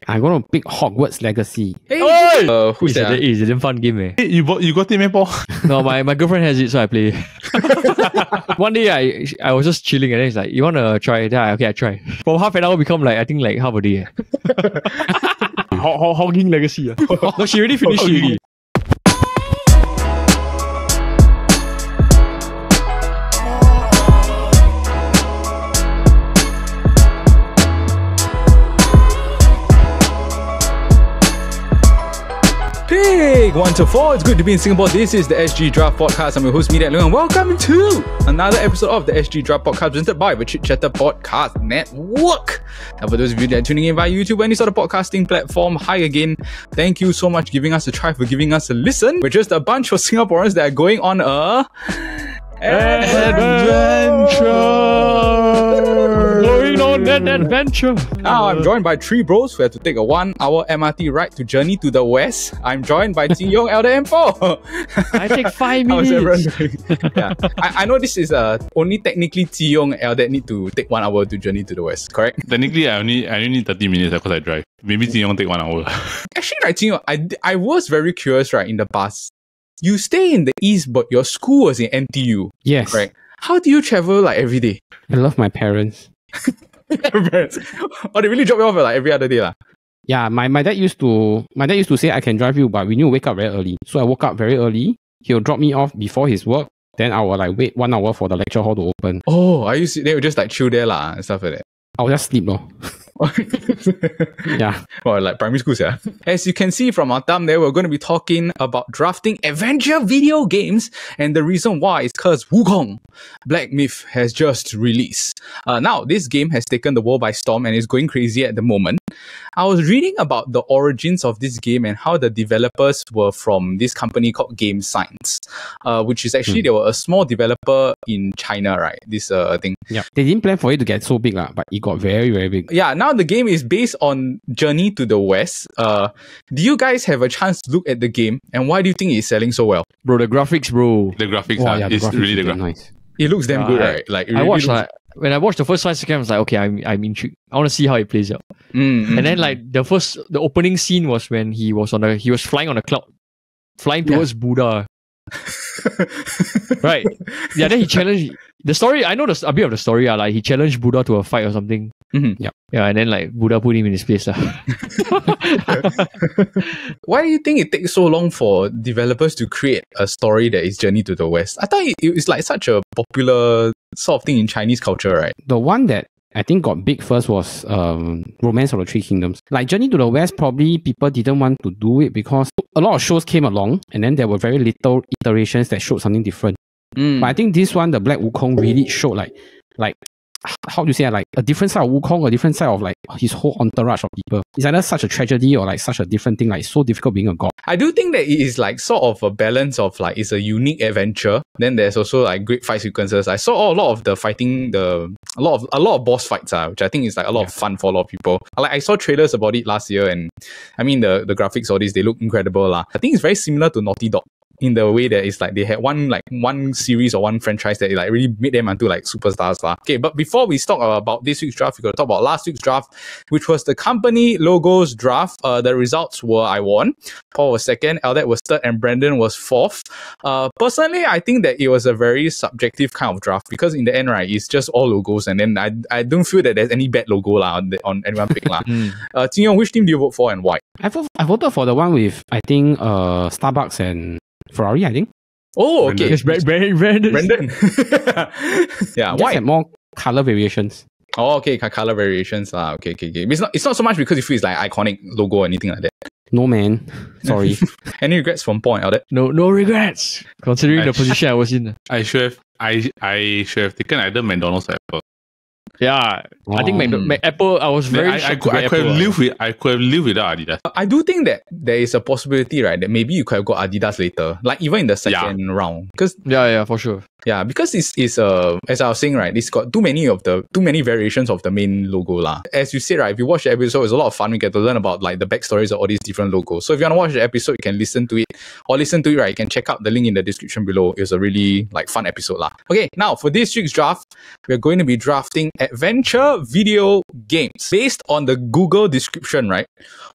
I'm going to pick Hogwarts Legacy. Hey! Who's that? It's a damn fun game, eh? Hey, you got it, man, Paul? No, my girlfriend has it, so I play. One day I was just chilling and then it's like, you wanna try it? Okay, I try. For half an hour become like, I think like half a day. Hogging Legacy. No, she already finished it already. Pig 1 to 4. It's good to be in Singapore. This is the SG Draft Podcast. I'm your host, Media Leung, and welcome to another episode of the SG Draft Podcast presented by the Chit Podcast Network. And for those of you that are tuning in via YouTube or any sort of podcasting platform, hi again. Thank you so much for giving us a try, for giving us a listen. We're just a bunch of Singaporeans that are going on a Going on an adventure. Now I'm joined by three bros who have to take a 1 hour MRT ride to journey to the west. I'm joined by Jin Yong, Elder M4. I take 5 How's everyone minutes. doing? Yeah. I know this is only technically Jin Yong and Elder need to take 1 hour to journey to the west, correct? Technically, I only need 30 minutes because I drive. Maybe Jin Yong take 1 hour. Actually, right, Jin Yong, I was very curious, right, in the past. You stay in the east, but your school was in NTU. Yes. Right. How do you travel like every day? I love my parents. Oh, they really drop you off like every other day lah. Yeah, my dad used to say I can drive you, but we need to wake up very early. So I woke up very early. He'll drop me off before his work. Then I will like wait 1 hour for the lecture hall to open. Oh, they would just like chill there lah and stuff like that. I'll just sleep though. Yeah. Or like primary schools, yeah. As you can see from our thumbnail, we're going to be talking about drafting adventure video games, and the reason why is because Wukong Black Myth has just released. Now, this game has taken the world by storm and is going crazy at the moment. I was reading about the origins of this game and how the developers were from this company called Game Science, which is actually they were a small developer in China, right? This thing. Yeah. They didn't plan for it to get so big, but it got very, very big. Yeah, now the game is based on Journey to the West. Do you guys have a chance to look at the game, and why do you think it's selling so well? Bro, the graphics, bro. The graphics Yeah, is really the graphics. nice. It looks damn good, right? Like I watched when I watched the first 5 seconds, I was like, okay, I'm intrigued. I want to see how it plays out. And then like the opening scene was when he was flying on a cloud, flying towards Buddha. Right. Yeah, then he challenged the story. I know a bit of the story. Like he challenged Buddha to a fight or something. Yeah. Yeah, and then like Buddha put him in his place. Why do you think it takes so long for developers to create a story that is Journey to the West? I thought it's like such a popular sort of thing in Chinese culture, right? The one that I think got big first was Romance of the Three Kingdoms. Like Journey to the West, probably people didn't want to do it because a lot of shows came along and then there were very little iterations that showed something different. But I think this one, the Black Wukong, really showed like how do you say, like a different side of Wukong, a different side of like his whole entourage of people. It's either such a tragedy or like such a different thing, like so difficult being a god. I do think that it is like sort of a balance of like it's a unique adventure. Then there's also like great fight sequences. I saw a lot of the fighting, a lot of boss fights, which I think is like a lot of fun for a lot of people. Like I saw trailers about it last year, and I mean the graphics, all this, they look incredible lah. I think it's very similar to Naughty Dog, in the way that it's like they had one series or one franchise that like really made them into like superstars lah. Okay, but before we talk about this week's draft, we got to talk about last week's draft, which was the company logos draft. The results were I won, Paul was second, Eldad was third, and Brandon was fourth. Personally, I think that it was a very subjective kind of draft because in the end, right, it's just all logos, and then I don't feel that there's any bad logo lah on anyone pick lah. Jin Yong, which team do you vote for and why? I voted for the one with I think Starbucks and Ferrari, I think. Oh, okay. Yes, Brandon. Yeah, Just why? had more color variations. Oh, okay, color variations. Okay. It's not so much because it feels like iconic logo or anything like that. No man, sorry. Any regrets from Paul and Eldad? No regrets. Considering the position I was in. I should have taken either McDonald's or Apple. Yeah, I think Apple. I was very. I could have lived without Adidas. I do think that there is a possibility, right, that maybe you could have got Adidas later, like even in the second round. Because yeah, for sure. Yeah, because it's as I was saying, right, it's got too many variations of the main logo lah. As you said, right, if you watch the episode, it's a lot of fun. We get to learn about like the backstories of all these different logos. So if you want to watch the episode, you can listen to it, right, you can check out the link in the description below. It's a really like fun episode lah. Okay, now for this week's draft, we're going to be drafting adventure video games. Based on the Google description, right,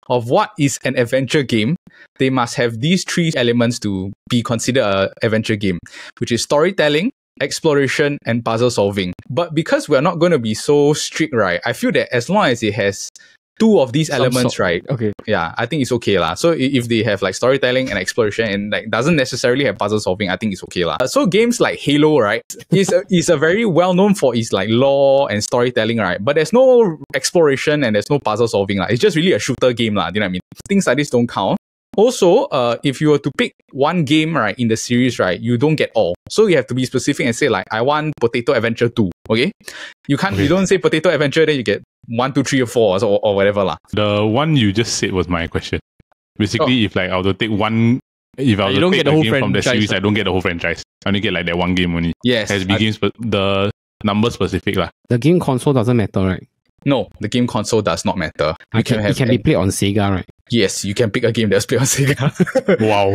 of what is an adventure game, they must have these three elements to be considered an adventure game, which is storytelling, exploration, and puzzle solving. But because we're not going to be so strict, right, I feel that as long as it has two of these elements, right, okay, yeah, I think it's okay lah. So if they have like storytelling and exploration and like doesn't necessarily have puzzle solving, I think it's okay lah. So games like Halo, right, is a very well known for its like lore and storytelling, right, but there's no exploration and there's no puzzle solving lah. It's just really a shooter game lah. Do you know what I mean? Things like this don't count. Also, if you were to pick one game, right, in the series, right, you don't get all. So you have to be specific and say like, I want Potato Adventure 2, okay? You don't say Potato Adventure, then you get 1, 2, 3, or 4 or whatever lah. The one you just said was my question. Basically, if like I were to take one, if I were to take a game from the series, I don't get the whole franchise. I only get like that one game only. Yes. It has to be games, but the number specific lah. The game console doesn't matter, right? No, the game console does not matter. It can be played on Sega, right? Yes, you can pick a game that's played on Sega. Wow.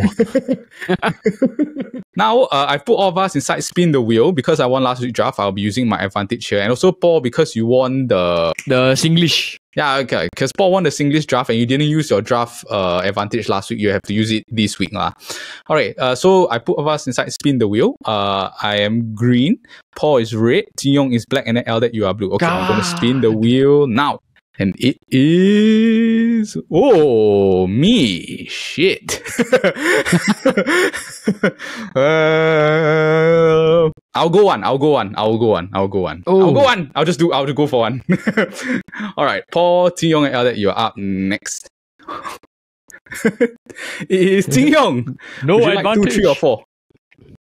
Now, I put all of us inside Spin the Wheel because I won last week's draft. I'll be using my advantage here. And also, Paul, because you won the Singlish. Yeah, okay. Because Paul won the Singlish draft and you didn't use your draft advantage last week. You have to use it this week lah. All right. So I put all of us inside Spin the Wheel. I am green. Paul is red. Jin Yong is black. And then Eldad, you are blue. Okay, I'm going to spin the wheel now. And it is... Oh, me. Shit. I'll go one. I'll just go for one. All right. Paul, Jin Yong, and Eldad, you are up next. It is Jin Yong. No Would you advantage. Like 2, 3, or 4?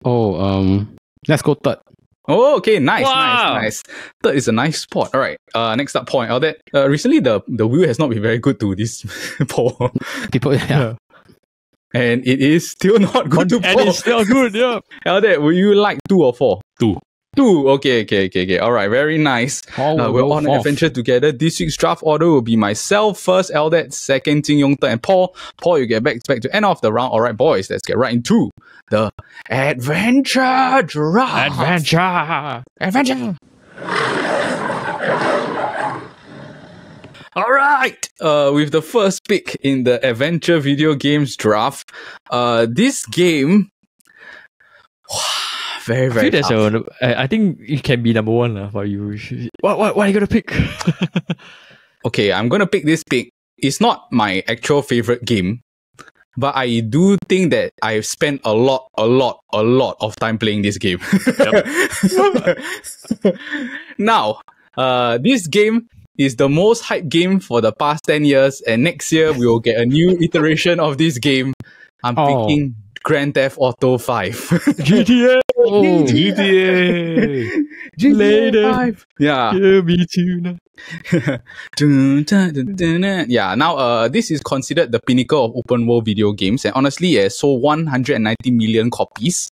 Oh, let's go third. Oh, okay, nice. Third is a nice spot. All right. Next up, Paul and Eldad. Recently, the wheel has not been very good to this Paul. People, yeah. And it is still not good to Paul. And it's still good, yeah. Eldad, would you like 2 or 4? 2. 2. Okay. All right, very nice. We're on an adventure together. This week's draft order will be myself first, Eldad second, Jin Yong third, and Paul. Paul, you get back to end of the round. All right, boys, let's get right into the adventure draft. Adventure. All right. With the first pick in the adventure video games draft, this game. Very, very tough. I think it can be number one for you. What are you going to pick? Okay, I'm going to pick this pick. It's not my actual favorite game, but I do think that I've spent a lot of time playing this game. Now, this game is the most hyped game for the past 10 years, and next year we will get a new iteration of this game. I'm picking Grand Theft Auto 5. GTA! Oh, GTA! GTA 5! Yeah. Me too. Yeah, now this is considered the pinnacle of open world video games, and honestly it has sold 190 million copies,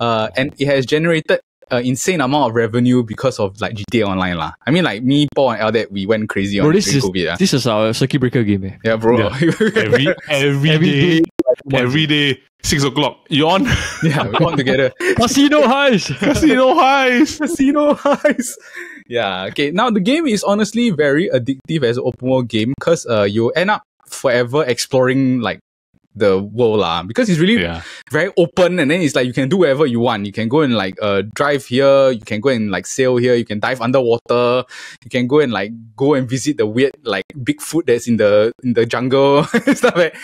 and it has generated an insane amount of revenue because of like GTA Online lah. I mean, like me, Paul, and Eldad, we went crazy on COVID. This is our circuit breaker game. Yeah, bro. Yeah. Every day, 6 o'clock. You on? Yeah, we're on together. Casino Heist. Yeah. Okay. Now the game is honestly very addictive as an open world game because you end up forever exploring like the world lah, because it's really very open, and then it's like you can do whatever you want. You can go and like drive here, you can go and like sail here, you can dive underwater, you can go and visit the weird like Bigfoot that's in the jungle stuff like.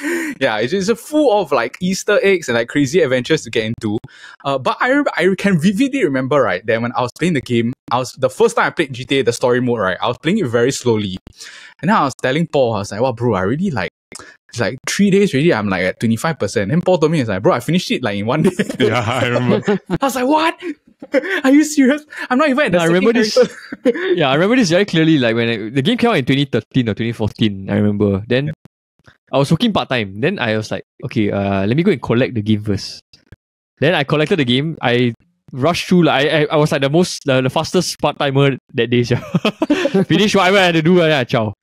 Yeah, it's just full of like Easter eggs and like crazy adventures to get into. But I can vividly remember, right, that when I was playing the game, the first time I played GTA, the story mode, right, I was playing it very slowly, and then I was telling Paul, I was like, wow, bro, I really like. It's like 3 days already, I'm like at 25%. Then Paul told me, it's like, bro, I finished it like in 1 day. Yeah, I remember. I was like, what? Are you serious? I'm not even at the I remember this. Yeah, I remember this very clearly. Like when the game came out in 2013 or 2014, I remember. Then I was working part-time. Then I was like, okay, let me go and collect the game first. Then I collected the game. I rushed through. Like I was like the fastest part timer that day. So. Finish whatever I had to do. Ciao.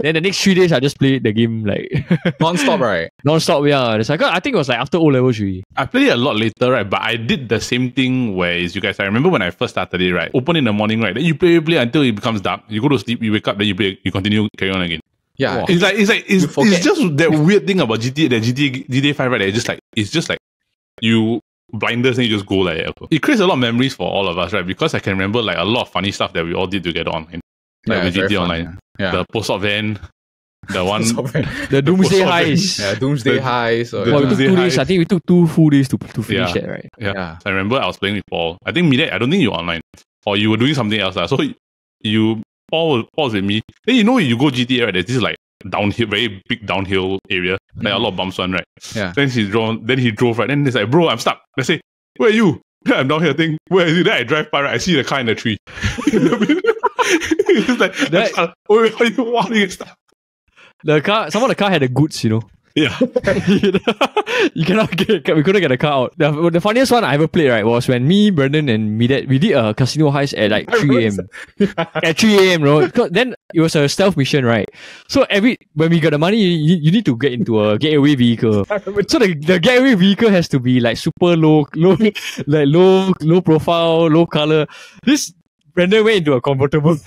Then the next 3 days, I just played the game like non-stop, right? Non-stop, yeah. It's like, I think it was like after O levels, really. I played it a lot later, right? But I did the same thing where, as you guys, I remember when I first started it, right? Open in the morning, right? Then you play until it becomes dark. You go to sleep, you wake up, then you play, you continue, carry on again. Yeah, wow. It's just that weird thing about GTA 5, right? It's just like you blinders and you just go like that. It creates a lot of memories for all of us, right? Because I can remember like a lot of funny stuff that we all did together online. Like with GTA Online. Yeah. The post-op van, the one... the Doomsday Heist. Yeah, Doomsday Heist. We took 2 days. I think we took 2 full days to finish that, right? Yeah. So I remember I was playing with Paul. I think Midet, I don't think you were online. Or you were doing something else. So Paul was with me. Then you go GTA, right? There's this like downhill, very big downhill area. Like a lot of bumps on, right? Yeah. Then he drove, right? Then he's like, bro, I'm stuck. I say, where are you? I'm down here, where is it? Then I drive by, right? I see the car in the tree. It's like, where are you walking? The car had the goods, you know. Yeah. We couldn't get the car out. The funniest one I ever played, right, was when me, Brendan, and Midet, we did a casino heist at like 3 a.m. At 3 a.m, bro. Then it was a stealth mission, right? So when we got the money, you need to get into a getaway vehicle. So the getaway vehicle has to be like super low profile, low color. This Brendan went into a convertible.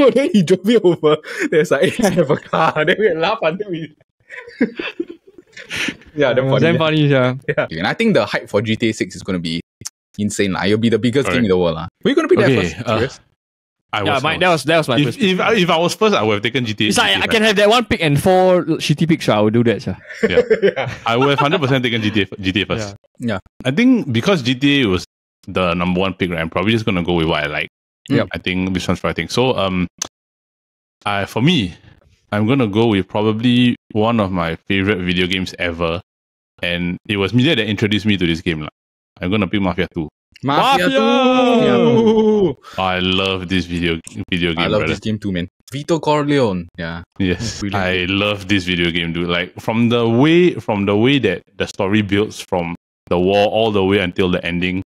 Oh, then he drove me over. There's like, hey, I have a car. Then we laugh until we... Yeah, damn funny, yeah. And I think the hype for GTA 6 is going to be insane. It'll be the biggest game in the world. Were you going to be there first? That was my first pick. If I was first, I would have taken GTA. It's like, I can have that 1 pick and 4 shitty picks, so I would do that. So. Yeah. I would have 100% taken GTA first. Yeah. I think because GTA was the number 1 pick, right, I'm probably just going to go with what I like. Yep. I think this one's fighting. So, for me, I'm gonna go with probably one of my favorite video games ever, and it was me that introduced me to this game. I'm gonna pick Mafia 2. Mafia 2! I love this video game. I love this game too, man. Vito Corleone. Yeah. Yes, I love this video game, dude. Like from the way that the story builds from the war all the way until the ending.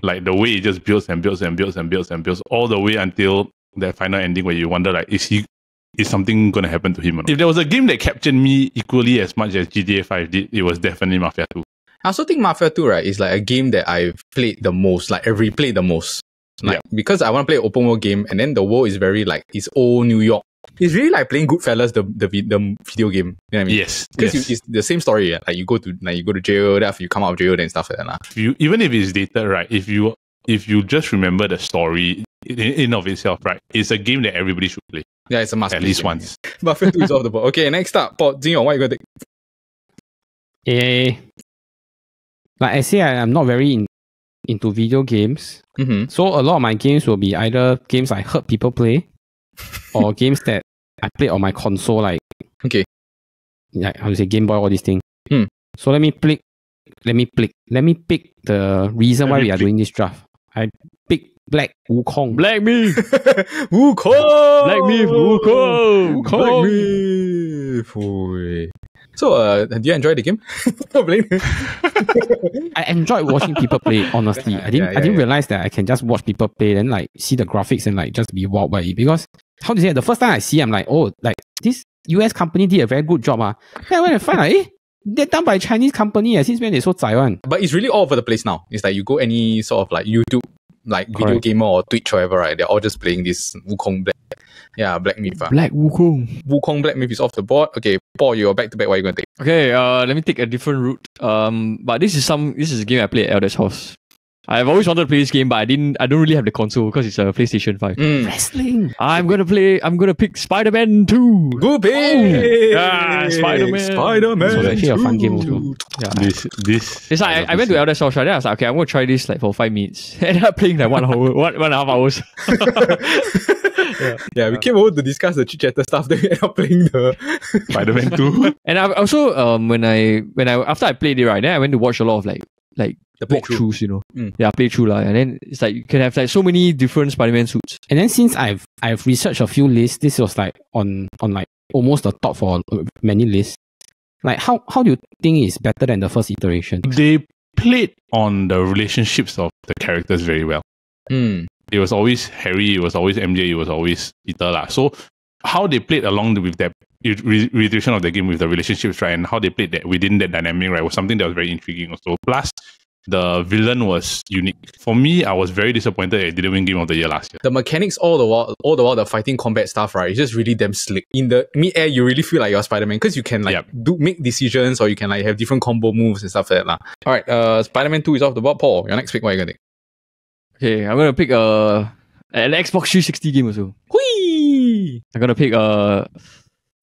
Like the way it just builds and builds and builds and builds and builds all the way until that final ending where you wonder like, is something gonna happen to him or not? If there was a game that captured me equally as much as GTA 5 did, it was definitely Mafia 2. I also think Mafia 2, right, is like a game that I've played the most, like I've replayed the most. Like because I want to play an open world game and then the world is very like it's old New York. It's really like playing Goodfellas, the video game. You know what I mean? Yes. Because it's the same story. Yeah? Like you go to jail, then after you come out of jail, then stuff like that. Even if it's dated, right? If you just remember the story in of itself, right? It's a game that everybody should play. Yeah, it's a must. At least once. Mafia 2 is off the board. Okay, next up, Paul, Jing, what are you gonna take? Like I say, I'm not very into video games. Mm-hmm. So a lot of my games will be either games I heard people play or games that I played on my console, like how to say Game Boy, all these things. So let me pick the reason why we are doing this draft. I pick Black Wukong. Black Myth! Wukong! Black Myth! Wukong! Black Myth! So, do you enjoy the game? I enjoyed watching people play, honestly. I didn't realize that I can just watch people play and like see the graphics and like just be wowed by it. Because, how to say, the first time I see, I'm like, oh, like this US company did a very good job. Then I went and find like, they're done by a Chinese company. Since when they're so Taiwan? But it's really all over the place now. It's like you go any sort of like YouTube, like video gamer or Twitch or whatever, right? They're all just playing this Wukong Black Myth. Black Wukong. Wukong Black Myth is off the board. Okay, Paul, you're back to back. What are you going to take? Okay, let me take a different route. But this is a game I played at Elder's house. I've always wanted to play this game, but I don't really have the console because it's a PlayStation 5. Wrestling. I'm gonna pick Spider-Man 2. Good pick! Yeah, Spider-Man. So it's actually a fun game also. Yeah. This. It's like I went to Elder's house, right? Then I was like, okay, I'm gonna try this like for 5 minutes. Ended up playing like 1 hour, 1.5 hours. Yeah, we came over to discuss the Chit Chatter stuff, then we ended up playing the Spider-Man 2. And I also after I played it, right, then I went to watch a lot of like the walkthroughs, you know. Yeah, playthrough lah. And then it's like you can have like so many different Spider-Man suits. And then since I've researched a few lists, this was like on like almost the top for many lists. Like how do you think it's better than the first iteration? They played on the relationships of the characters very well. Mm. It was always Harry, it was always MJ, it was always Peter lah. So how they played along with that reiteration of the game with the relationships, right, and how they played that within that dynamic, right, was something that was very intriguing also. Plus, the villain was unique. For me, I was very disappointed it didn't win Game of the Year last year. The mechanics all the while the fighting combat stuff, right, it's just really damn slick. In the mid-air, you really feel like you're Spider-Man because you can like make decisions, or you can like have different combo moves and stuff like that. Alright, Spider-Man 2 is off the board. Paul, your next pick, what are you gonna take? Okay, I'm gonna pick an Xbox 360 game also. Whee! I'm gonna pick a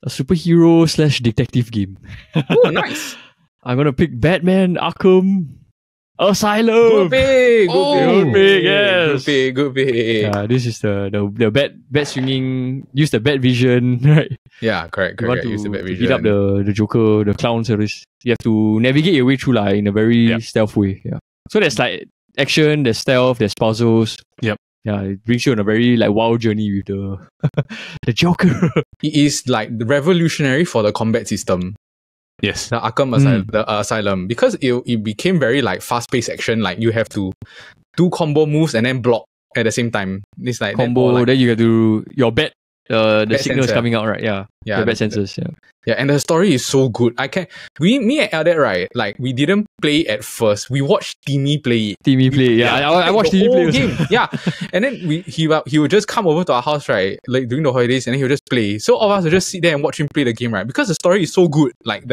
superhero / detective game. Oh, nice. I'm gonna pick Batman Arkham Asylum. Good pick. Good pick, yes. Good pick. Yeah, this is the bat swinging. Use the bat vision, right? Yeah, correct. You want to use the bat vision. beat up the Joker, the clown service. You have to navigate your way through in a very stealth way. Yeah. So there's like action, there's stealth, there's puzzles. Yep. Yeah, it brings you on a very like wild journey with the Joker. It is like revolutionary for the combat system. Yes. The Arkham Asylum, because it became very like fast-paced action. Like you have to do combo moves and then block at the same time. It's like combo. Like, then you have to your bat. The bat signal is sensor. Coming out, right? Yeah. The bat sensors. Yeah, and the story is so good. Me and Eldad, right? Like we didn't play at first. We watched Timmy play it. I watched Timmy play game. Yeah, and then he would just come over to our house, right? Like during the holidays, and then he would just play. So all of us would just sit there and watch him play the game, right? Because the story is so good. Like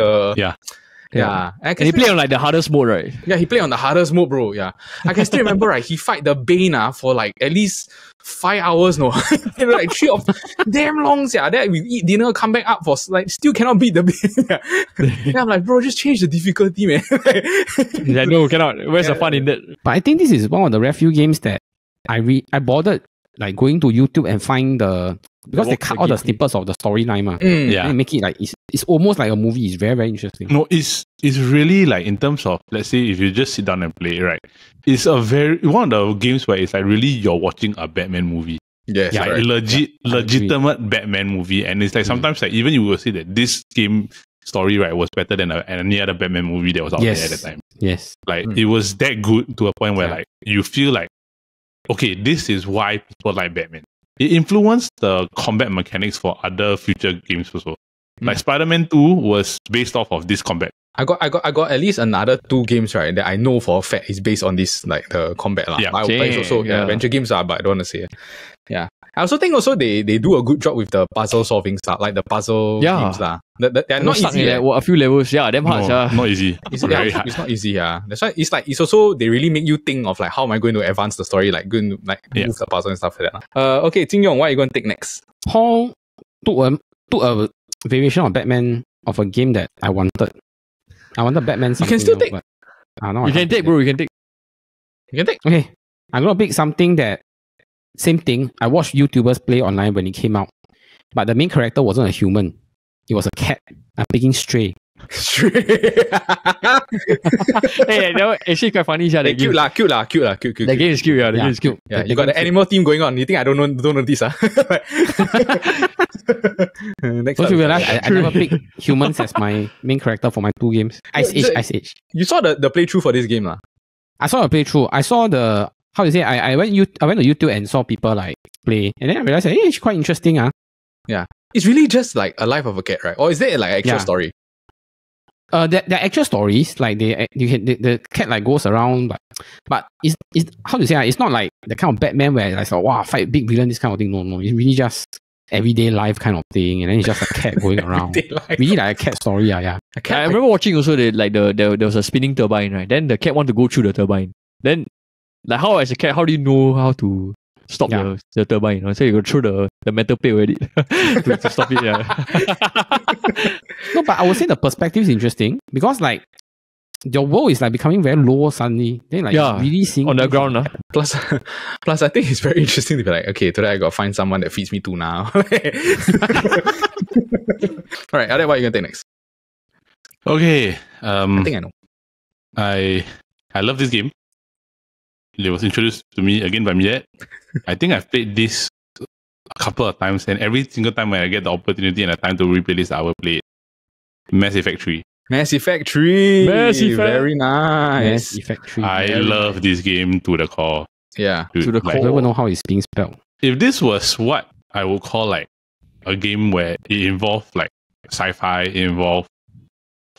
and he played on like the hardest mode, right? Yeah, he played on the hardest mode, bro. Yeah, I can still remember, right? He fight the Bane for like at least 5 hours, no, like 3 of damn long. Yeah, then we eat dinner, come back up for like still cannot beat the Bane. Yeah, I'm like, bro, just change the difficulty, man. Yeah, no, cannot. Where's the fun in that? But I think this is one of the rare few games that I bothered like going to YouTube and find because they cut all the snippets of the storyline, and make it like it's almost like a movie. It's very, very interesting. No, it's really like in terms of, let's say if you just sit down and play, right? It's one of the games where it's like really you're watching a Batman movie. Yes, like legitimate Batman movie, and it's like sometimes like even you will say that this game story, right, was better than any other Batman movie that was out there at the time. Yes, like it was that good to a point where like you feel like, okay, this is why people like Batman. It influenced the combat mechanics for other future games also. Like Spider-Man 2 was based off of this combat. I got at least another 2 games, right, that I know for a fact is based on this, like the combat. Yeah. But it's also adventure games, but I don't want to say it. Yeah. I also think they do a good job with the puzzle solving stuff, like the puzzle games. They're not easy. A few levels, damn hard. Not easy. It's very hard. It's not easy, That's why it's also, they really make you think of like, how am I going to advance the story, like going to like move the puzzle and stuff like that. Okay, Jin Yong, what are you going to take next? Paul took a variation of Batman of a game that I wanted. I wanted Batman something. You can still take. But, you can take, bro. You can take. Okay, I'm gonna pick something that same thing. I watched YouTubers play online when it came out, but the main character wasn't a human. It was a cat. I'm picking Stray. Stray. Hey, that actually quite funny. Cute. Cute. The game is cute. The game is cute. Yeah, you got the animal theme going on. You think I don't notice? Next Don't you realize I never picked humans as my main character for my 2 games? Ice Age. You saw the playthrough for this game, lah? I saw a playthrough. I saw the, how to say, I went to YouTube and saw people like play, and then I realized, hey, it's quite interesting. Yeah. It's really just like a life of a cat, right? Or is there like an actual story? There are actual stories, like the cat like goes around, but it's how to say, it's not like the kind of Batman where it's like, wow, fight big villain, this kind of thing. No, it's really just everyday life kind of thing, and then it's just a cat going around. Really like a cat story, yeah. I remember watching also there was a spinning turbine, right? Then the cat want to go through the turbine. Then like how as a cat, how do you know how to stop the turbine? So you go through the metal plate with it to stop it. No, but I would say the perspective is interesting because like your world is like becoming very low suddenly. Then like really seeing on the ground. Plus I think it's very interesting to be like, okay, today I gotta find someone that feeds me too now. Alright, Alex, what are you gonna take next? Okay. I think I know. I love this game. It was introduced to me again by Miet. I think I've played this a couple of times, and every single time when I get the opportunity and the time to replay this, I will play it. Mass Effect 3. Mass Effect 3. Mass Effect. Very nice. Mass Effect 3. I love this game to the core. Yeah. Dude, To the I don't core. even know how it's being spelled. If this was what I would call like a game where it involved like sci-fi, it involved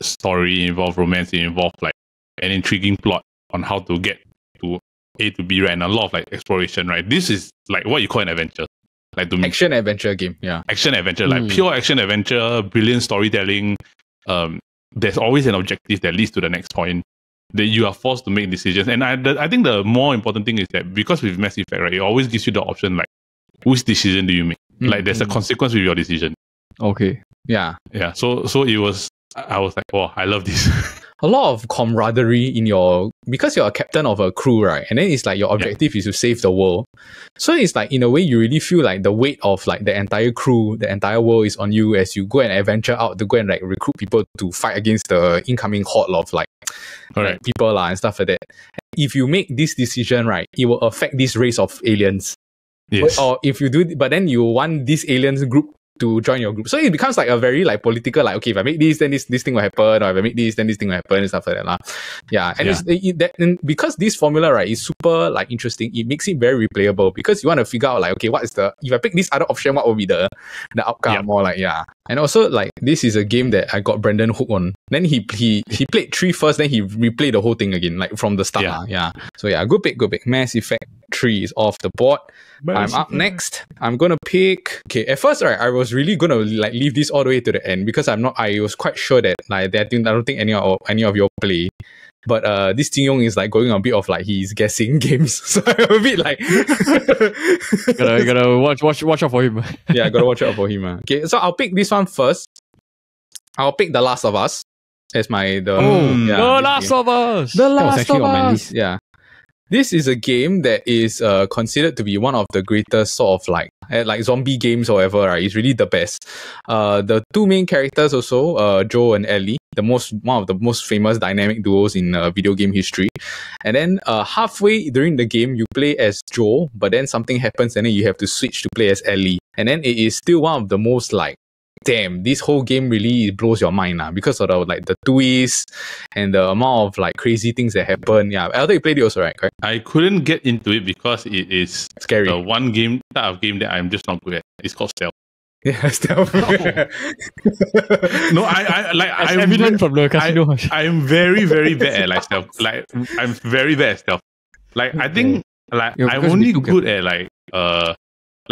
story, it involved romance, it involved like an intriguing plot on how to get to A to B, right? And a lot of like exploration, right? This is like what you call an adventure. Like to me, Action adventure game. Yeah. action adventure, like pure action adventure, brilliant storytelling. There's always an objective that leads to the next point. That you are forced to make decisions. And I think the more important thing is that because with Mass Effect, right, it always gives you the option like, which decision do you make? Like there's a consequence with your decision. Okay. Yeah. Yeah. So it was. I was like, oh, I love this. A lot of camaraderie in because you're a captain of a crew, right? And then it's like your objective is to save the world. So it's like, in a way, you really feel like the weight of like the entire crew, the entire world is on you as you go and adventure out to go and like recruit people to fight against the incoming horde of like people and stuff like that. If you make this decision, right, it will affect this race of aliens. Yes. Or if you do, but then you want this aliens group to join your group. So it becomes like a very like political, like, okay, if I make this, then this thing will happen, or if I make this, then this thing will happen, and stuff like that. Yeah. And and because this formula, right, is super like interesting, it makes it very replayable because you want to figure out like, okay, what is if I pick this other option, what will be the outcome? Or like, yeah. And also like this is a game that I got Brandon hooked on. Then he played 3 first, then he replayed the whole thing again, like from the start. Yeah. So yeah, good pick. Mass Effect 3 is off the board. I'm up next. I'm gonna pick. Okay, at first, right, I was really gonna like leave this all the way to the end because I was quite sure that like I don't think any of you play. But this Jin Yong is like going on a bit of like he's guessing games, so I'm a bit like gotta watch out for him. Yeah, gotta watch out for him. Okay, so I'll pick this one first. I'll pick The Last of Us as The Last of Us. The That was Last actually of on my Us. list. Yeah. This is a game that is considered to be one of the greatest sort of like zombie games or whatever, right? It's really the best. The 2 main characters also, Joel and Ellie, one of the most famous dynamic duos in video game history. And then halfway during the game, you play as Joel, but then something happens and then you have to switch to play as Ellie. And then it is still one of the most like, damn, this whole game really blows your mind because of the twists and the amount of like crazy things that happen. Yeah, Elder, you played it also, right? Correct? I couldn't get into it because it is Scary. the one type of game that I'm just not good at. It's called stealth. Yeah, stealth. No, I'm evident from the casino. I'm very, very bad at like stealth. Like I'm very bad at stealth. Like I think like I'm only good at like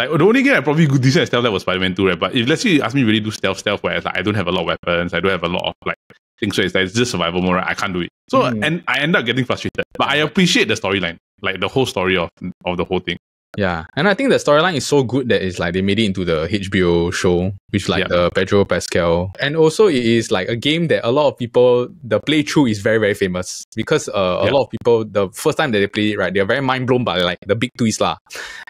the only game I probably good decent at stealth that was Spider-Man 2, right? But if let's say you ask me really do stealth where it's like I don't have a lot of weapons, I don't have a lot of like things where it's just survival mode, right? I can't do it. So and I end up getting frustrated. But I appreciate the storyline, like the whole story of the whole thing. Yeah, and I think the storyline is so good that it's like they made it into the HBO show with like the Pedro Pascal. And also it is like a game that a lot of people, the playthrough is very, very famous because a lot of people, the first time that they play it, right, they're very mind blown by like the big twist at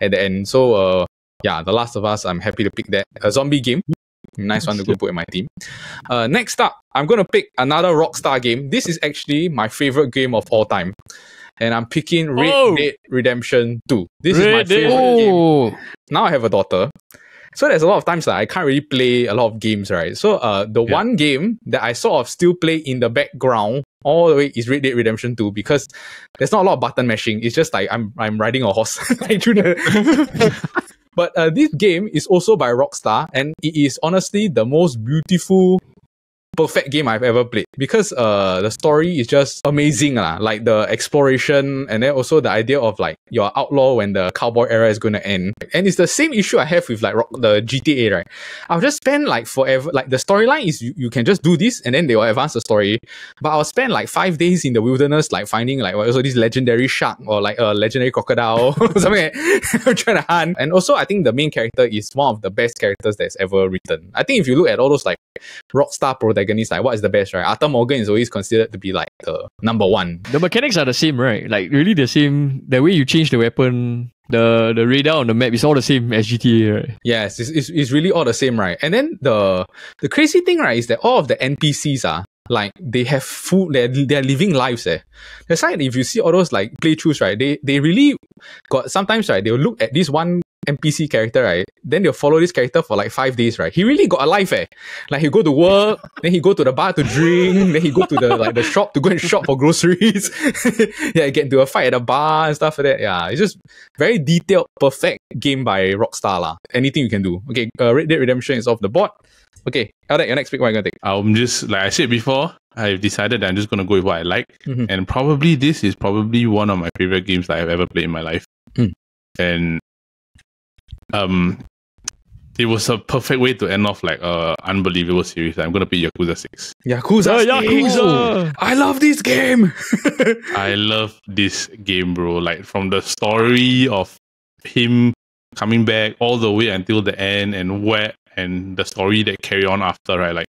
the end. So The Last of Us, I'm happy to pick that. A zombie game. Nice one to go put in my team. Next up, I'm going to pick another Rockstar game. This is actually my favorite game of all time. And I'm picking Red Dead Redemption 2. This is my favorite game. Now I have a daughter. So there's a lot of times that I can't really play a lot of games, right? So the one game that I sort of still play in the background all the way is Red Dead Redemption 2 because there's not a lot of button mashing. It's just like I'm riding a horse. But this game is also by Rockstar and it is honestly the most beautiful, perfect game I've ever played because the story is just amazing. Like the exploration and then also the idea of like you're outlaw when the cowboy era is going to end. And it's the same issue I have with like the GTA, right? I'll just spend like forever, like the storyline is you can just do this and then they will advance the story. But I'll spend like 5 days in the wilderness like finding like also this legendary shark or like a legendary crocodile or something I'm trying to hunt. And also I think the main character is one of the best characters that's ever written. I think if you look at all those like Rockstar protagonists, like what is the best, right? Arthur Morgan is always considered to be like the number one. The mechanics are the same, right? Like really the same. The way you change the weapon, the radar on the map is all the same as GTA, right? Yes, it's really all the same, right? And then the crazy thing, right, is that all of the NPCs are like they have food, they're living lives. That's why if you see all those like playthroughs, right, they really got sometimes, right, they'll look at this one NPC character, right? Then they'll follow this character for like 5 days, right? He really got a life, eh? Like he go to work, then he go to the bar to drink, then he go to the shop to go and shop for groceries. Yeah, get into a fight at a bar and stuff like that. Yeah, it's just very detailed, perfect game by Rockstar lah. Anything you can do. Okay, Red Dead Redemption is off the board. Okay, Alec, your next pick, what are you gonna take? I'm just, like I said before, I've decided that I'm just gonna go with what I like. And probably this is probably one of my favorite games that I've ever played in my life. And it was a perfect way to end off like a unbelievable series. I'm gonna pick Yakuza 6. Yakuza! I love this game! I love this game, bro. Like from the story of him coming back all the way until the end, and the story that carry on after, right? Like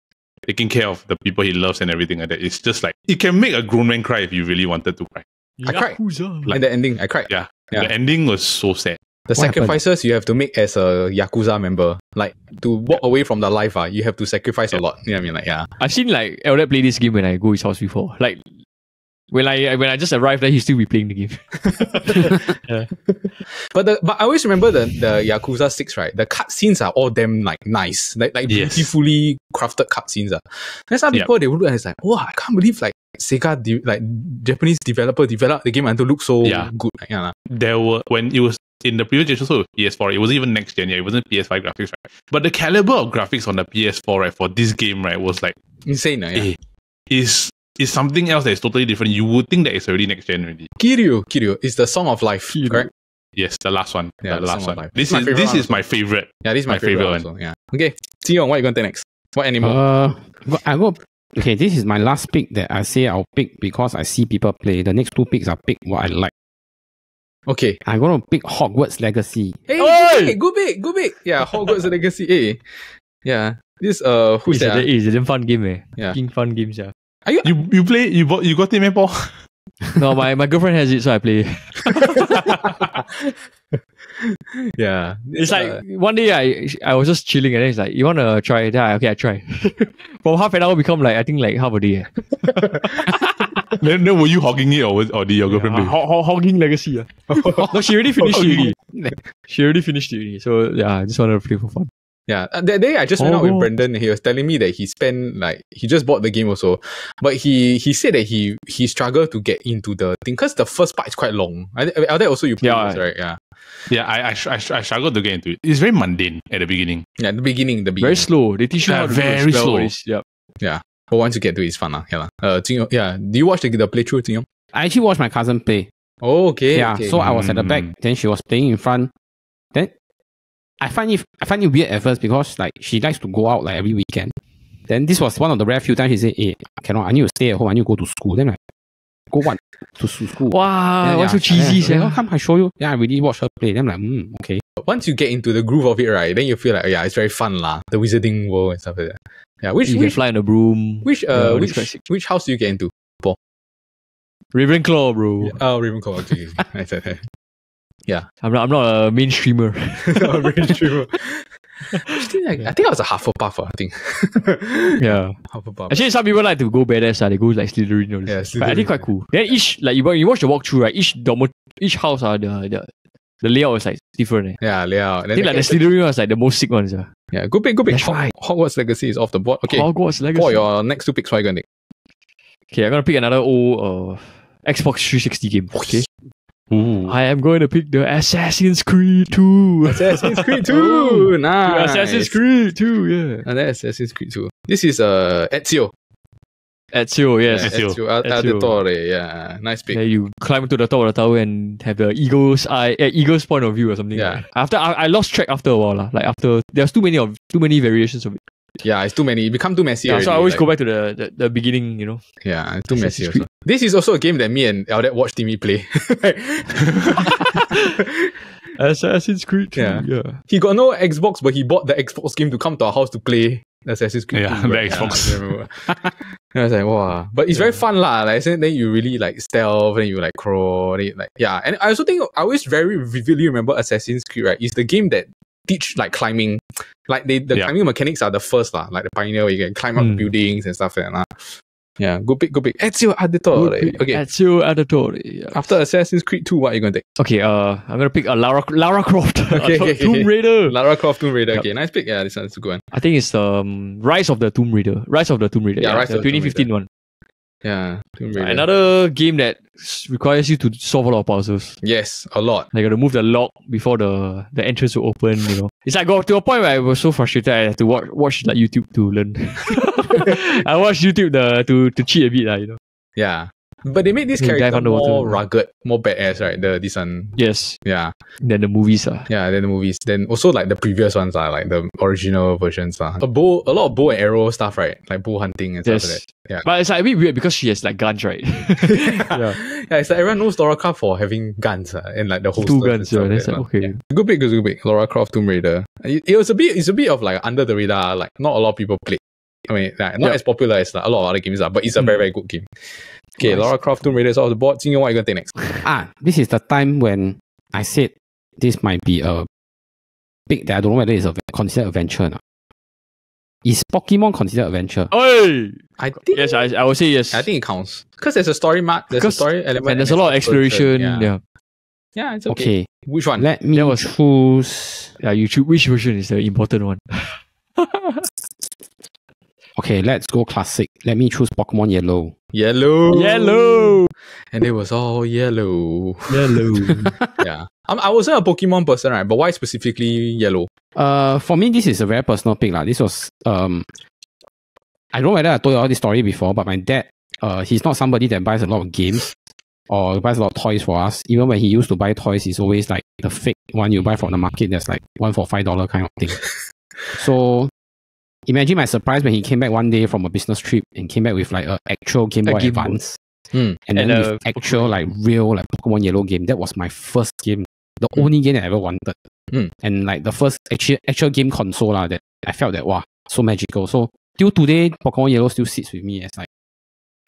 taking care of the people he loves and everything like that. It's just like, it can make a grown man cry if you really wanted to cry. I cried. Like the ending, I cried. Yeah. The ending was so sad. The sacrifices you have to make as a Yakuza member, like to walk away from the life, you have to sacrifice a lot. You know what I mean? Like, yeah. I've seen like Elder play this game when I go his house before. Like when I just arrived there, he'd still be playing the game. Yeah. But I always remember the Yakuza 6, right? The cutscenes are all damn like nice, like beautifully crafted cutscenes. There's some people they would look at it, it's like, wow, I can't believe like Sega Japanese developer developed the game until look so good. Like, yeah. There were, when it was in the previous generation, so PS4, it wasn't even next gen, it wasn't PS5 graphics, right? But the caliber of graphics on the PS4, right, for this game, right, was like insane. Yeah. Is something else that is totally different. You would think that it's already next gen already. Kiryu is the Song of Life, correct? Yes, the last one. Yeah, the last one. This is my favorite. Yeah, this is my favorite one. Also. Yeah. Okay, Sion, what are you going to next? What animal? Okay, this is my last pick that I say I'll pick because I see people play. The next 2 picks I'll pick what I like. Okay. I'm going to pick Hogwarts Legacy. Hey, good pick. Yeah, Hogwarts Legacy. Hey. Yeah. This, who's that? It's a damn fun game, eh? Yeah. Fucking fun games, yeah. Are you got it, man, Paul? No, my girlfriend has it, so I play. Yeah. It's like one day I was just chilling and then it's like, you wanna try? Then I try. From half an hour become like, I think like half a day. Then were you hogging it or did your girlfriend play? Hogging Legacy. No, she already finished it already. She already finished it already. So yeah, I just wanted to play for fun. Yeah, that day I just went out with Brendan. He was telling me that he spent he just bought the game also, but he said that he struggled to get into the thing because the first part is quite long. Are that also you played this, right? Yeah. Yeah, I struggled to get into it. It's very mundane at the beginning. Yeah, the beginning. Very slow. They teach you how to very slow. Yep. Yeah. But once you get to it, it's fun. Jingyong, yeah. Do you watch the playthrough, Jingyong? I actually watched my cousin play. Oh, okay. Yeah, okay. so I was at the back, then she was playing in front. Then I find it weird at first because like she likes to go out like every weekend. Then this was one of the rare few times she said, "Hey, I need to stay at home. I need to go to school." Then go what? To school. Wow, what's so cheesy? Then, come, I show you. Yeah, I really watched her play. Then I'm like, okay. Once you get into the groove of it, right, then you feel like, yeah, it's very fun lah. The wizarding world and stuff like that. Yeah, you can fly on a broom. Which house do you get into, Paul? Ravenclaw, bro. Yeah. Oh, Ravenclaw. Okay. Yeah, I'm not a mainstreamer. I think I was a Hufflepuff. I think. Yeah, Hufflepuff. Actually, some people like to go badass. They go like Slytherin. Yeah, Slytherin. But I think quite cool. Then each like you watch the walkthrough, right? Each house the layout is like different. Yeah, layout. I think like the Slytherin was like the most sick ones. Yeah, good pick. That's right. Hogwarts Legacy is off the board. Okay, Hogwarts Legacy. For your next 2 picks, what are you gonna take? Okay, I'm gonna pick another old Xbox 360 game. Okay. Ooh. I am going to pick the Assassin's Creed 2. Assassin's Creed 2! Nice! Assassin's Creed 2, yeah. And that's Assassin's Creed 2. This is Ezio. Ezio, yes. Ezio Auditore, yeah. Nice pick. Yeah, you climb to the top of the tower and have the eagle's point of view or something. Yeah. Like. After I lost track after a while. Like after there's too many variations of it. Yeah, it's too many. It become too messy. Yeah, so I always go back to the beginning, you know. Yeah, it's too messy also. This is also a game that me and Eldad watched Timmy play. Assassin's Creed 2, yeah. He got no Xbox, but he bought the Xbox game to come to our house to play Assassin's Creed 2. Yeah, the Xbox. I remember. I was like, wow. But it's very fun lah. Like, then you really like stealth, then you like crawl, then you like, yeah. And I also think, I always very vividly remember Assassin's Creed, right? It's the game that teach like climbing. Like the climbing mechanics are the first lah, like the pioneer where you can climb up buildings and stuff like that. Yeah, good pick, good pick. Ezio Auditore. Okay. Ezio Auditore. Yeah. After Assassin's Creed 2, what are you going to take? Okay, I'm gonna pick a Lara Croft. Okay. Tomb Raider. Lara Croft Tomb Raider. Yep. Okay, nice pick. Yeah, this one's a good one. I think it's Rise of the Tomb Raider. Rise of the Tomb Raider. Yeah, Rise the of the Tomb 2015 one. Yeah, Tomb Raider. Another game that requires you to solve a lot of puzzles. Yes, a lot. Like, you gotta move the lock before the entrance will open, you know. It's like got to a point where I was so frustrated I had to watch like YouTube to learn. I watched YouTube to cheat a bit, you know. Yeah. But they made this You dive character underwater. more rugged, more badass, right? This one. Yes. Yeah. Then the movies Yeah, then the movies. Then also like the previous ones are like the original versions are. A lot of bow and arrow stuff, right? Like bow hunting and stuff like that. Yeah. But it's like a bit weird because she has like guns, right? Yeah, it's like everyone knows Lara Croft for having guns and like the whole Two guns, yeah. That's like, okay. Good pick. Lara Croft Tomb Raider. It's a bit of like under the radar. Like not a lot of people play. I mean, like, not as popular as like, a lot of other games are, but it's a very, very good game. Okay, Nice. Lara Croft Tomb Raider is off the board. Jing Yong, what are you going to take next? This is the time when I said this might be a pick that I don't know whether it's considered adventure or not. Is Pokemon considered adventure? Hey! I think Yes, I would say yes. I think it counts. Because there's a story mark, there's a story element. And there's a lot of exploration. Yeah. Yeah, it's okay. Okay, Which one? let me That was- choose. Yeah, you choose which version is the important one. Okay, let's go classic. Let me choose Pokemon Yellow. Yellow. And it was all yellow. Yeah. I wasn't a Pokemon person, right? But why specifically yellow? For me, this is a very personal pick. This was I don't know whether I told you all this story before, but my dad, he's not somebody that buys a lot of games or buys a lot of toys for us. Even when he used to buy toys, it's always like the fake one you buy from the market that's like one for $5 kind of thing. So imagine my surprise when he came back one day from a business trip and came back with like an actual Game Boy Game Boy. Advance. Hmm. And then And, with actual like real like Pokemon Yellow game. That was my first game. The only game that I ever wanted. And like the first actual game console that I felt that wow, so magical. So till today, Pokemon Yellow still sits with me as like,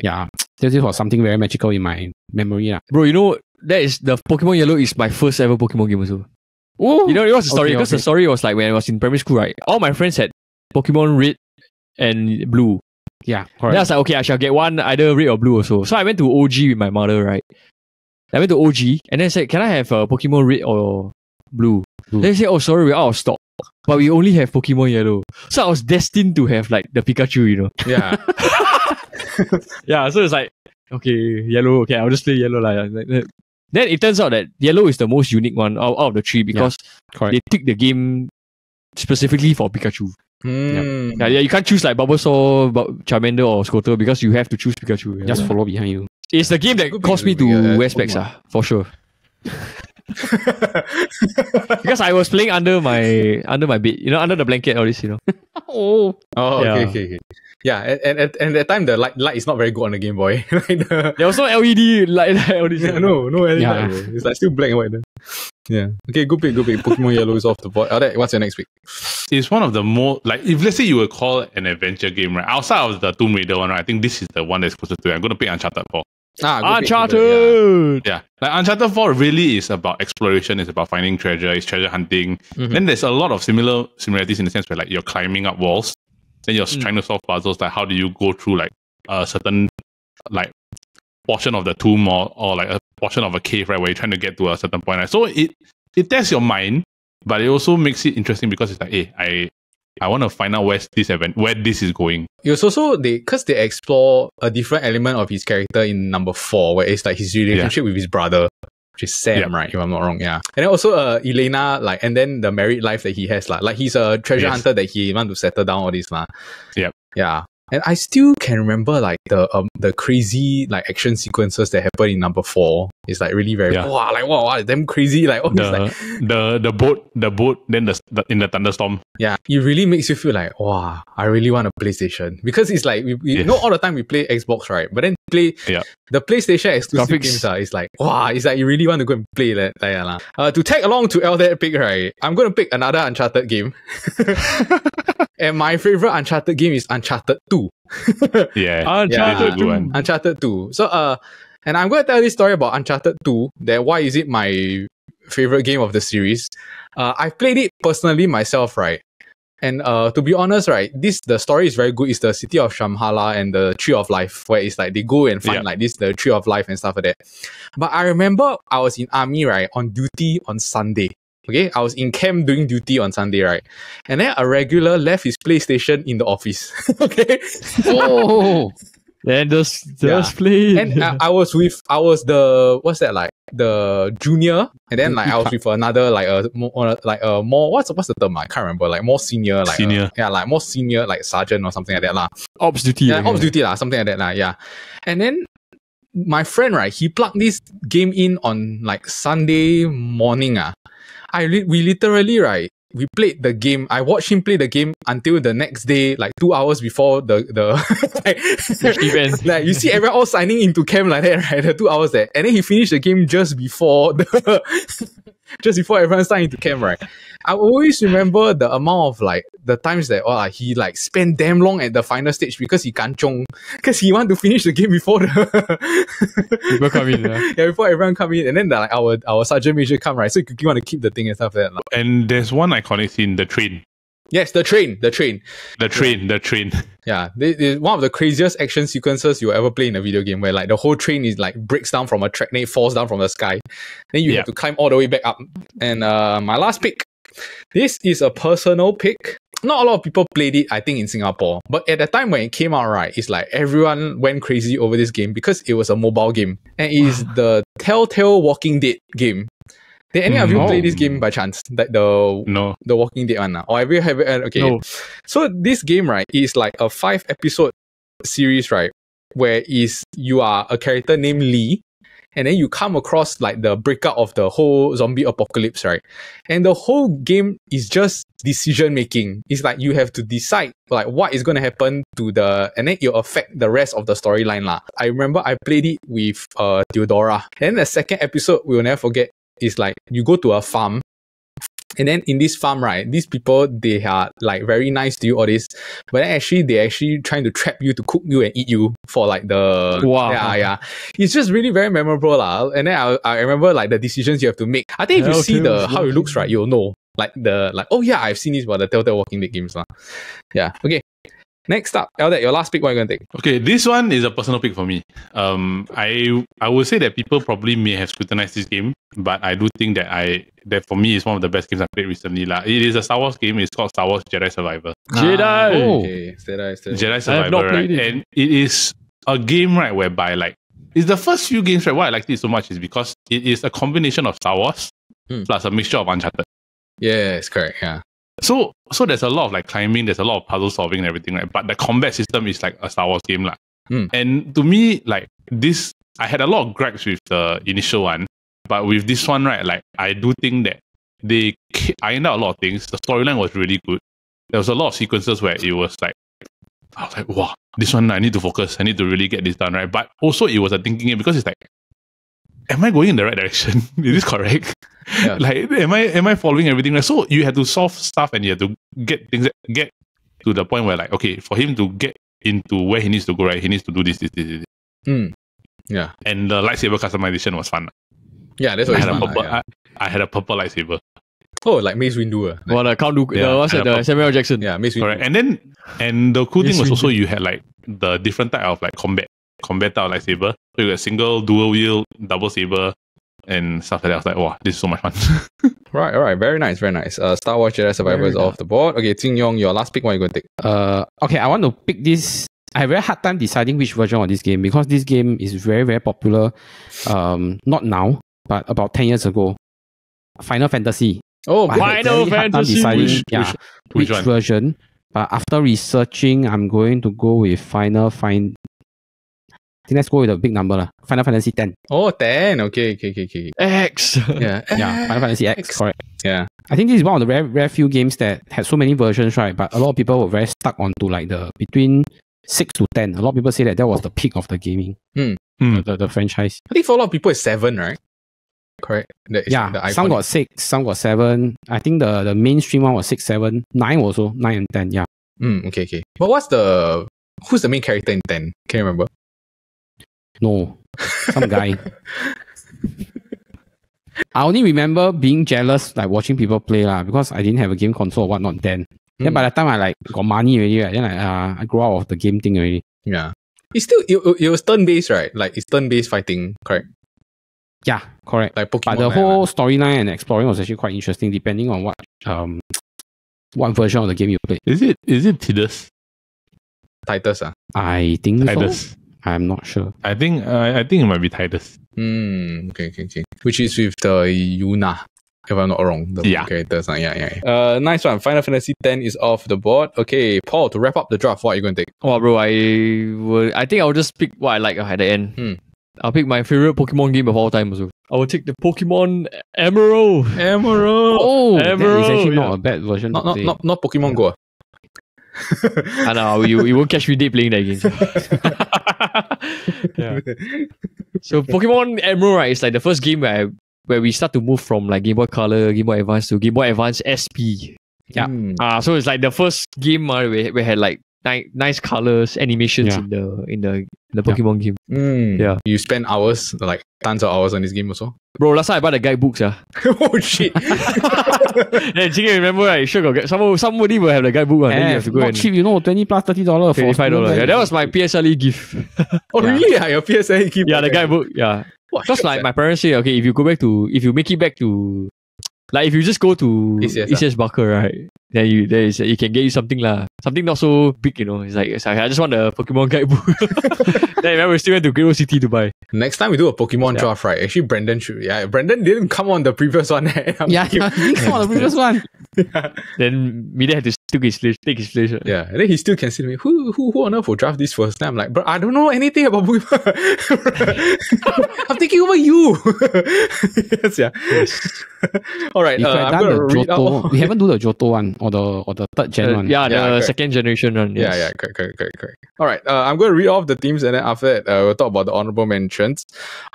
yeah, this was something very magical in my memory. Bro, you know, that is the Pokemon Yellow is my first ever Pokemon game also. Oh, You know, it was the story Okay, because the okay. story was like when I was in primary school, right? All my friends had Pokemon Red and Blue. yeah, Then I correct. was like, okay, I shall get one either red or blue also. So I went to OG with my mother, right? I went to OG and then I said, can I have Pokemon Red or Blue? Blue. Then they said, oh, sorry, we're out of stock. But we only have Pokemon Yellow. So I was destined to have like the Pikachu, you know? Yeah. Yeah, so it's like, okay, yellow, okay, I'll just play yellow. Then it turns out that yellow is the most unique one out of the three because Correct. they took the game specifically for Pikachu. Yeah, you can't choose like Bulbasaur, Charmander or Squirtle because you have to choose Pikachu. Yeah. Just follow behind you. It's the game that Good caused me pick, to wear Pokemon. specs, for sure. Because I was playing under my bed, you know, under the blanket, all this, you know. Oh, Oh, Yeah. okay. Yeah, and at that time the light is not very good on the Game Boy. Like the, There was no LED light, all this. yeah, no LED Yeah. light, bro. It's like still black and white. There. Yeah. Okay, good pick. Pokemon Yellow is off the board. Alright, what's your next pick? It's one of the more, like, if let's say you would call an adventure game, right? Outside of the Tomb Raider one, right? I think this is the one that's closest to it. I'm going to pick Uncharted 4. Good pick, Uncharted! Yeah. Like, Uncharted 4 really is about exploration, it's about finding treasure, it's treasure hunting. Mhm. Then there's a lot of similarities in the sense where, like, you're climbing up walls, then you're trying to solve puzzles, like, how do you go through, like, a certain, like, portion of the tomb or like, a portion of a cave, right, where you're trying to get to a certain point, right? So it tests your mind, but it also makes it interesting because it's like, hey, I want to find out where this is going. It was also because they explore a different element of his character in number 4, where it's like his relationship with his brother, which is Sam, right? If I'm not wrong, yeah. And then also Elena, like, and then the married life that he has, like he's a treasure Yes. hunter that he want to settle down all this, Yep. Yeah. And I still can remember like the crazy like action sequences that happen in number 4. It's like really very wow, damn crazy, like all this, like, The boat, then in the thunderstorm. yeah, it really makes you feel like, wow, I really want a PlayStation. Because it's like, we Yes. know all the time we play Xbox, right? But then the PlayStation exclusive Graphics. games it's like, wow, it's like you really want to go and play that. To tag along to Elder pick, right? I'm going to pick another Uncharted game. And my favorite Uncharted game is Uncharted 2. Yeah. Uncharted It's a good one. Uncharted 2. So, and I'm going to tell this story about Uncharted 2, that why is it my favorite game of the series. I've played it personally myself, right? And to be honest, right, the story is very good. It's the city of Shamhala and the Tree of Life, where it's like they go and find like this the Tree of Life and stuff like that. But I remember I was in army, right, on duty on Sunday. Okay, I was in camp doing duty on Sunday, right? And then a regular left his PlayStation in the office. Okay. Oh, Then just play. And I was the what's that like the junior, and then like I was with another like a more what's the term? I can't remember. Like more senior, like Senior. like more senior, like sergeant or something like that lah. Ops duty. Yeah, ops duty lah, something like that lah. Yeah, and then my friend, right, he plugged this game in on like Sunday morning. We literally, right, we played the game. I watched him play the game until the next day, like 2 hours before the event. Like you see everyone all signing into camp like that, right? The 2 hours there. And then he finished the game just before just before everyone signed into camp, right? I always remember the amount of like the times that he like spent damn long at the final stage because he kanchong, because he want to finish the game before the People come in. yeah, before everyone come in, and then like our sergeant major come, right? So you quickly want to keep the thing and stuff like that. Like. And there's one iconic scene, the train. Yes, the train. The train. Yeah, one of the craziest action sequences you'll ever play in a video game, where like the whole train is like breaks down from a track, then it falls down from the sky. Then you have to climb all the way back up. And my last pick. This is a personal pick. Not a lot of people played it, I think, in Singapore. But at the time when it came out, right, it's like everyone went crazy over this game because it was a mobile game. And it is the Telltale Walking Dead game. Did any of you play this game by chance? Like the Walking Dead one? Or have you okay. No. So this game, right, is like a 5-episode series, right? Where you are a character named Lee. And then you come across like the breakout of the whole zombie apocalypse, right? And the whole game is just decision making. It's like you have to decide like what is going to happen and then it'll affect the rest of the storyline lah. I remember I played it with Theodora. And then the second episode we'll never forget is like you go to a farm. And then in this farm, right, these people, they are like very nice to you, all this. But then they're actually trying to trap you to cook you and eat you for like the... Wow. Yeah. It's just really very memorable lah. And then I remember like the decisions you have to make. I think if you see how it looks, right, you'll know. Oh yeah, I've seen this about the Telltale Walking Dead games lah. Yeah, okay. Next up, Eldad, your last pick, what are you going to take? Okay, this one is a personal pick for me. I would say that people probably may have scrutinized this game, but I do think that for me it's one of the best games I've played recently. It is a Star Wars game. It's called Star Wars Jedi Survivor. Okay. Jedi Survivor, right? And it is a game, right, whereby like it's the first few games, right? Why I liked it so much is because it is a combination of Star Wars plus a mixture of Uncharted. Yes, correct. Yeah. So there's a lot of like climbing, there's a lot of puzzle solving and everything, right? But the combat system is like a Star Wars game lah. And to me, like this, I had a lot of gripes with the initial one, but with this one, right, like I do think that they ironed out a lot of things. The storyline was really good. There was a lot of sequences where it was like, I was like, wow, this one I need to focus. I need to really get this done, right? But also it was a thinking game because it's like, am I going in the right direction? Is this correct? Yeah. Like, am I following everything right? So you have to solve stuff and you have to get to the point where like, okay, for him to get into where he needs to go, right, he needs to do this. Yeah. And the lightsaber customization was fun. Yeah, that's what I had a purple lightsaber. Oh, like Mace Windu. Well, the Count Dooku, the Samuel L. Jackson. Yeah, Mace Windu. Correct. And the cool thing was also you had like the different type of like combat type of lightsaber. So you got single, dual wield, double saber, and stuff like that. I was like, wow, this is so much fun. Right, all right. Very nice. Star Wars Jedi Survivor is off the board. Okay, Jin Yong, your last pick, what are you going to take? Okay, I want to pick this. I have a very hard time deciding which version of this game because this game is very, very popular. Not now, but about 10 years ago. Final Fantasy. Oh, Final Fantasy. Deciding, which one? version. But after researching, I'm going to go with I think let's go with a big number. Final Fantasy 10. Oh, 10. Okay. X. Yeah. Final Fantasy X. Correct. Yeah. I think this is one of the rare few games that had so many versions, right? But a lot of people were very stuck onto like the between 6 to 10. A lot of people say that was the peak of the gaming. The franchise. I think for a lot of people it's 7, right? Correct. Some got 6, some got 7. I think the mainstream one was 6, 7, 9 also, 9 and 10, yeah. Okay. But who's the main character in 10? Can you remember? No. Some guy. I only remember being jealous, like watching people play because I didn't have a game console or whatnot then. Then by the time I like got money already, right, then I grow out of the game thing already. Yeah. It's still it was turn-based, right? Like it's turn-based fighting, correct? Yeah, correct. Like Pokemon. But the whole storyline and exploring was actually quite interesting, depending on what version of the game you play. Is it Tidus? Titus, I think Tidus. so. I'm not sure. I think it might be Tidus. Okay. Which is with the Yuna, if I'm not wrong. The characters. Yeah. Nice one. Final Fantasy X is off the board. Okay, Paul, to wrap up the draft, what are you going to take? Oh, bro, I think I'll just pick what I like at the end. I'll pick my favorite Pokemon game of all time also. I will take the Pokemon Emerald. Oh, Emerald. that is actually not a bad version. Not Pokemon Go. I know, you won't catch me dead playing that game. Yeah. So Pokemon Emerald, right, is like the first game where we start to move from like Game Boy Color, Game Boy Advance to Game Boy Advance SP. Yeah. So it's like the first game where we had like nice colors, animations in the Pokemon game. Yeah. You spend hours, like tons of hours on this game also. Bro, last time I bought the guidebooks. Oh shit. Yeah, Jing, remember, right? Sure, somebody will have the guidebook one. Then you have to go not and cheap, $20 plus $30 for $25. Yeah, that was my PSLE gift. Oh really? Yeah, your PSA gift. Yeah, the guidebook. Yeah. Because like my parents say, okay, if you make it back to, like if you just go to ECS Barker, right? Then you can get you something lah. Something not so big, you know. It's like I just want the Pokemon guidebook. Then I remember we still went to Great Old City to buy. Next time we do a Pokemon draft, right? Actually, Brandon should. Yeah, Brandon didn't come on the previous one. He didn't come on the previous one. Then Mida had to take his place. Right? Yeah, and then he still can say to me, who on earth will draft this first? Then I'm like, bro, I don't know anything about Pokemon. I'm taking over you. Yes. All right. I'm going to read out. We haven't do the Johto one or the third gen one. The second generation one. Yes. Yeah, correct. All right. I'm going to read off the themes and then after that, we'll talk about the honorable mentions.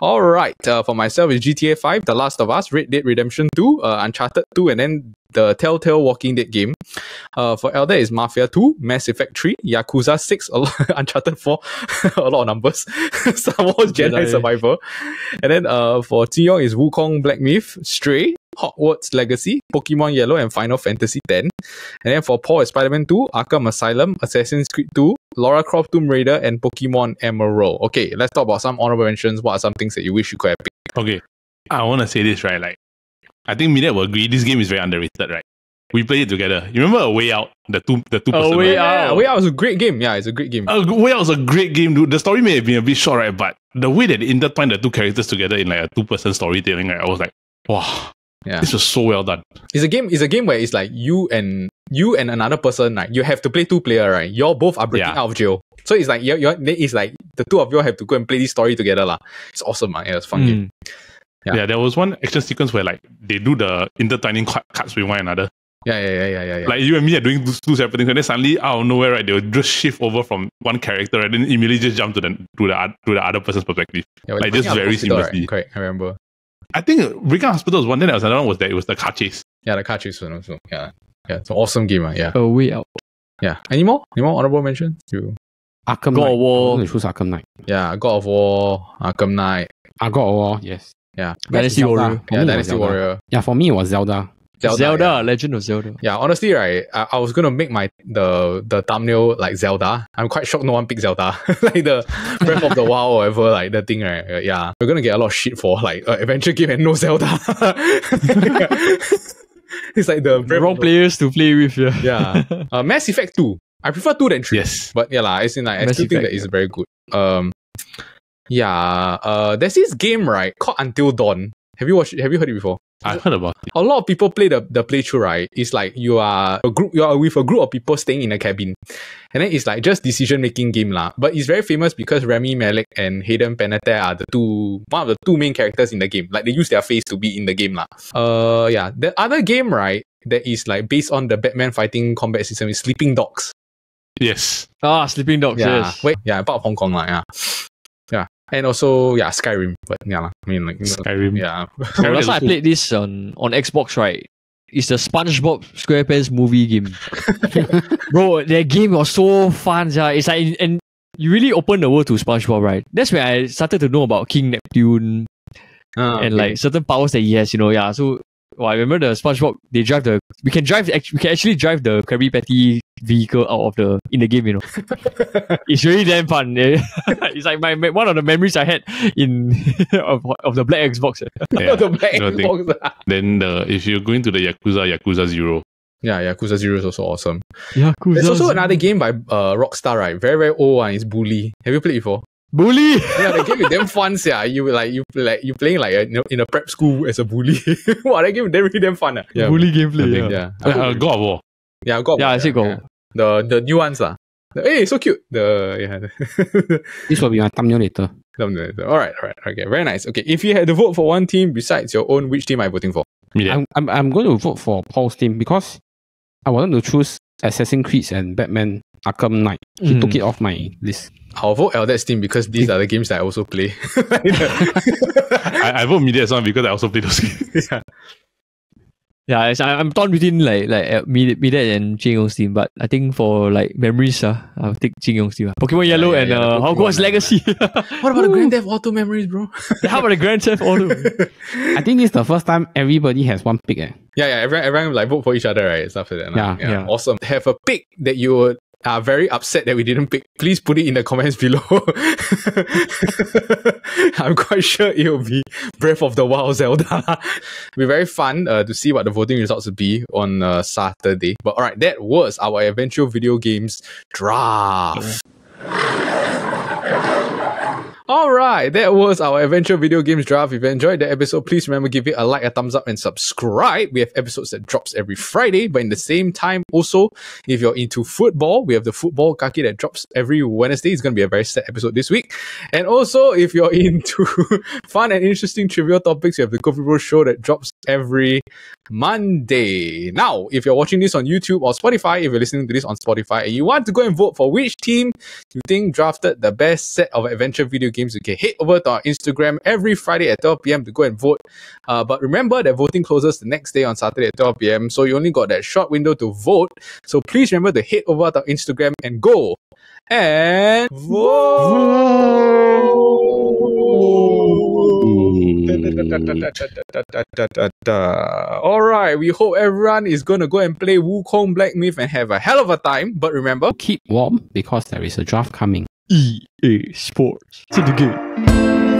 All right. For myself, it's GTA 5, The Last of Us, Red Dead Redemption 2, Uncharted 2, and then the Telltale Walking Dead game. For Elder is Mafia 2, Mass Effect 3, Yakuza 6, Uncharted 4, a lot of numbers, Star Wars Jedi Survivor. And then for Tiyong is Wukong Black Myth, Stray, Hogwarts Legacy, Pokemon Yellow, and Final Fantasy X. And then for Paul is Spider-Man 2, Arkham Asylum, Assassin's Creed 2, Lara Croft Tomb Raider, and Pokemon Emerald. Okay, let's talk about some honorable mentions. What are some things that you wish you could have picked? Okay, I want to say this, right? Like, I think Midet will agree. This game is very underrated, right? We played it together. You remember A Way Out? The two person. Way Out was a great game. Yeah, it's a great game. Way Out was a great game, dude. The story may have been a bit short, right? But the way that they intertwined the two characters together in like a two-person storytelling, right? I was like, wow. Yeah. This was so well done. It's a game where it's like you and another person, right? You have to play two player, right? You're both are breaking out of jail. So it's like it's like the two of you have to go and play this story together, lah. It's awesome, man. Yeah, it's a fun game. Yeah, there was one action sequence where like they do the intertwining cuts with one another. Yeah. Like you and me are doing two separate things, and then suddenly out of nowhere, right, they'll just shift over from one character, and then immediately just jump to the other person's perspective. Yeah, like just very seamlessly. Right? Correct, I remember. I think Breaking Hospital was one. Then there was another one. It was the car chase. Yeah, the car chase one also. Yeah, it's an awesome game. Yeah. A Way Out. Yeah. Any more honorable mentions? Arkham God Knight. of War. I'm going to choose Arkham Knight. Yeah, God of War, Arkham Knight. God of War, yes. Yeah. Dynasty Warrior. Yeah, Dynasty Warrior. Yeah, for me it was Zelda. Zelda, Legend of Zelda. Yeah, honestly, right, I was gonna make the thumbnail like Zelda. I'm quite shocked no one picked Zelda. Like the Breath of the Wild or whatever, like the thing, right? Yeah, we're gonna get a lot of shit for like adventure game and no Zelda. It's like the wrong players to play with. Yeah. Mass Effect 2. I prefer 2 than 3. Yes, but yeah, I still think that is very good. There's this game, right, called Until Dawn. Have you heard it before? I've heard about it. A lot of people play the playthrough, right? It's like you are with a group of people staying in a cabin. And then it's like just decision-making game lah. But it's very famous because Rami Malek and Hayden Panettiere are one of the two main characters in the game. Like they use their face to be in the game lah. The other game, right, that is like based on the Batman fighting combat system is Sleeping Dogs. Yes. Sleeping Dogs, yes. Part of Hong Kong lah, yeah. Yeah. And also, Skyrim. But yeah, I mean, like Skyrim. Yeah. Last time I played this on Xbox, right? It's the SpongeBob SquarePants movie game. Bro, that game was so fun, yeah. It's like, and you really open the world to SpongeBob, right? That's when I started to know about King Neptune and like certain powers that he has, you know. Yeah, so I remember the SpongeBob. We can actually drive the Krabby Patty vehicle out of in the game. It's really damn fun. It's like one of the memories I had of the black Xbox. Yeah, The black Xbox. Then if you're going to the Yakuza 0. Yeah, Yakuza 0 is also awesome. Yakuza There's also 0. another game by Rockstar, right? Very, very old one. It's Bully. Have you played before? Bully! Yeah, the game is damn fun, yeah. You playing like in a prep school as a bully. Wow, that game is really damn fun. Yeah, Bully gameplay. yeah. God of War. Yeah, God. Yeah, I say God. The new ones lah. Hey, so cute. This will be my thumbnail later. Alright. Okay, very nice. Okay, if you had to vote for one team besides your own, which team are you voting for? I'm going to vote for Paul's team because I wanted to choose Assassin's Creed and Batman Arkham Knight. He took it off my list. I'll vote Eldad's team because these are the games that I also play. I vote Media's one because I also play those games. Yeah, I'm torn between like Midet and Jin Yong's team, but I think for like memories, I'll take Jin Yong's team. Pokemon Yellow and Hogwarts Legacy. What about the Grand Theft Auto memories, bro? How about the Grand Theft Auto? I think this is the first time everybody has one pick. Yeah, everyone like vote for each other, right? Stuff like that. Yeah. Awesome. Have a pick that you are very upset that we didn't pick. Please put it in the comments below. I'm quite sure it will be Breath of the Wild Zelda. It'll be very fun to see what the voting results will be on Saturday. But alright, that was our eventual video games draft. Alright, that was our Adventure Video Games Draft. If you enjoyed the episode, please remember give it a like, a thumbs up, and subscribe. We have episodes that drops every Friday, but in the same time, also, if you're into football, we have the Football Kaki that drops every Wednesday. It's going to be a very sad episode this week. And also, if you're into fun and interesting trivial topics, we have the Coffee Bro Show that drops every Monday. Now, if you're watching this on YouTube or Spotify, if you're listening to this on Spotify, and you want to go and vote for which team you think drafted the best set of adventure video games, you can head over to our Instagram every Friday at 12 p.m. to go and vote. But remember that voting closes the next day on Saturday at 12 p.m. So you only got that short window to vote. So please remember to head over to our Instagram and go and vote. Alright, we hope everyone is going to go and play Wukong Black Myth and have a hell of a time. But remember, Keep warm because there is a draft coming. EA Sports. To the game.